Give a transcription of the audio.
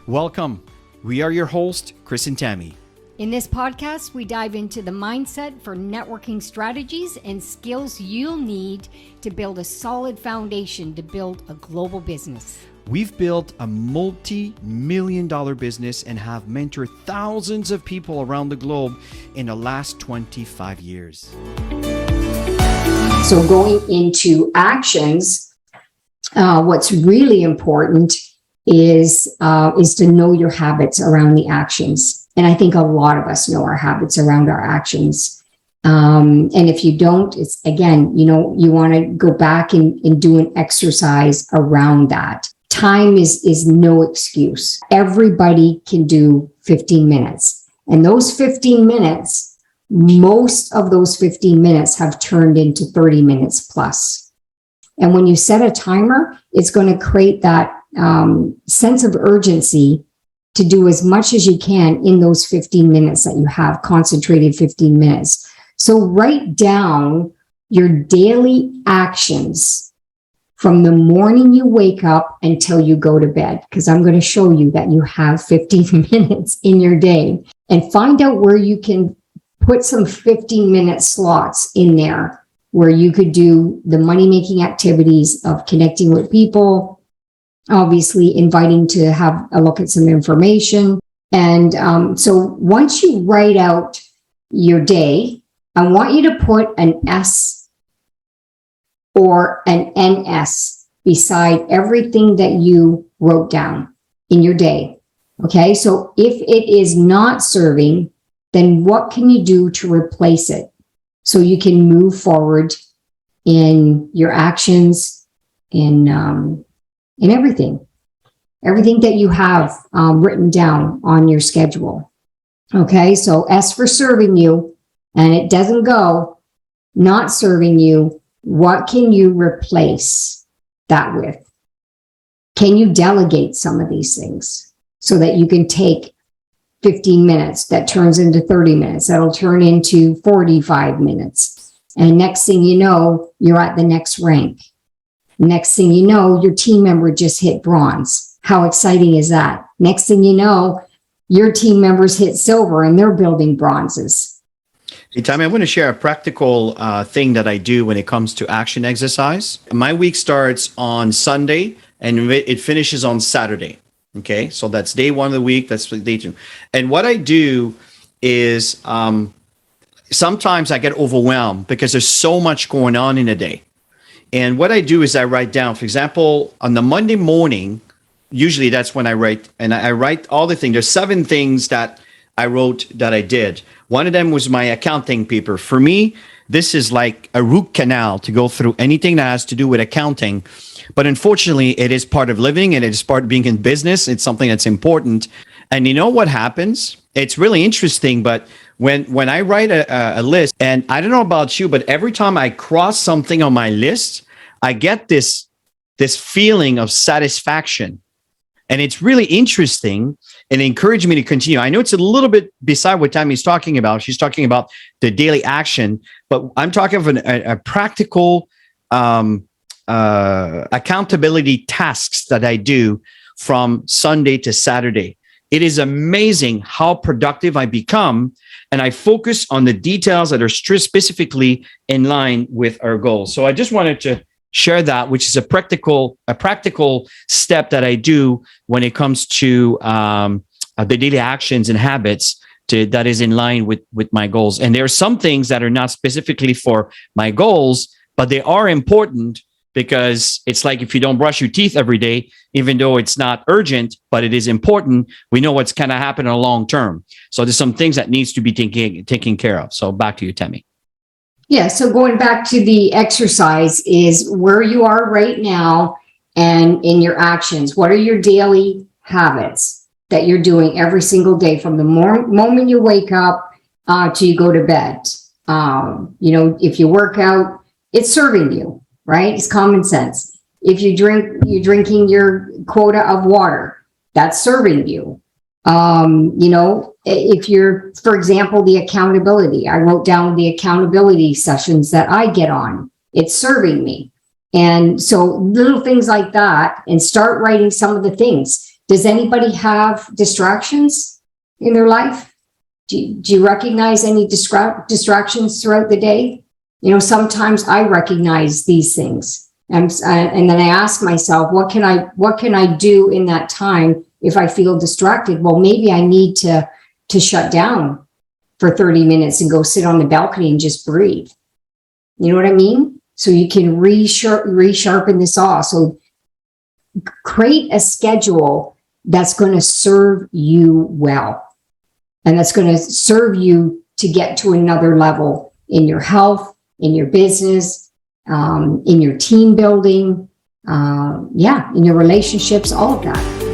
Welcome. We are your hosts, Chris and Tammy. In this podcast, we dive into the mindset for networking strategies and skills you'll need to build a solid foundation to build a global business. We've built a multi-million-dollar business and have mentored thousands of people around the globe in the last 25 years. So going into actions, what's really important is to know your habits around the actions. And I think a lot of us know our habits around our actions. And if you don't, it's again, you want to go back and do an exercise around that. Time is no excuse. Everybody can do 15 minutes. And those 15 minutes, most of those 15 minutes have turned into 30 minutes plus. And when you set a timer, it's going to create that sense of urgency to do as much as you can in those 15 minutes that you have, concentrated 15 minutes. So write down your daily actions from the morning you wake up until you go to bed, because I'm going to show you that you have 15 minutes in your day, and find out where you can put some 15-minute slots in there where you could do the money-making activities of connecting with people, obviously inviting to have a look at some information. And so once you write out your day, I want you to put an S or an NS beside everything that you wrote down in your day. Okay, so if it is not serving, then what can you do to replace it so you can move forward in your actions, in everything that you have written down on your schedule. Okay, so S for serving you, and it doesn't go. Not serving you, what can you replace that with? Can you delegate some of these things so that you can take 15 minutes that turns into 30 minutes, that'll turn into 45 minutes. And next thing you know, you're at the next rank. Next thing you know, your team member just hit bronze. How exciting is that? Next thing you know, your team members hit silver and they're building bronzes. Hey, Tammy, I want to share a practical thing that I do when it comes to action exercise. My week starts on Sunday and it finishes on Saturday. Okay, so that's day one of the week. That's day two. And what I do is sometimes I get overwhelmed because there's so much going on in a day. And what I do is I write down, for example, on the Monday morning, usually that's when I write, and I write all the things. There's 7 things that I wrote that I did. One of them was my accounting paper. For me, this is like a root canal to go through anything that has to do with accounting. But unfortunately, it is part of living and it is part of being in business. It's something that's important. And you know what happens? It's really interesting, but when I write a list, and I don't know about you, but every time I cross something on my list, I get this feeling of satisfaction. And it's really interesting and encouraged me to continue. I know it's a little bit beside what Tammy's talking about. She's talking about the daily action, but I'm talking of a practical accountability tasks that I do from Sunday to Saturday. It is amazing how productive I become, and I focus on the details that are specifically in line with our goals. So I just wanted to share that, which is a practical step that I do when it comes to the daily actions and habits that is in line with my goals. And there are some things that are not specifically for my goals, but they are important because it's like if you don't brush your teeth every day, even though it's not urgent, but it is important, we know what's going to happen in the long term. So there's some things that needs to be taken care of. So back to you, Tammy. Yeah, so going back to the exercise is where you are right now and in your actions. What are your daily habits that you're doing every single day from the moment you wake up till you go to bed? If you work out, it's serving you, right? It's common sense. If you drink, you're drinking your quota of water, that's serving you. If you're, for example, the accountability, I wrote down the accountability sessions that I get on. It's serving me. And so little things like that, and start writing some of the things. Does anybody have distractions in their life? Do you recognize any distractions throughout the day? You know, sometimes I recognize these things, and then I ask myself, what can I do in that time if I feel distracted? Well, maybe I need to shut down for 30 minutes and go sit on the balcony and just breathe. You know what I mean? So you can resharpen this off. So create a schedule that's going to serve you well, and that's going to serve you to get to another level in your health, in your business, in your team building, in your relationships, all of that.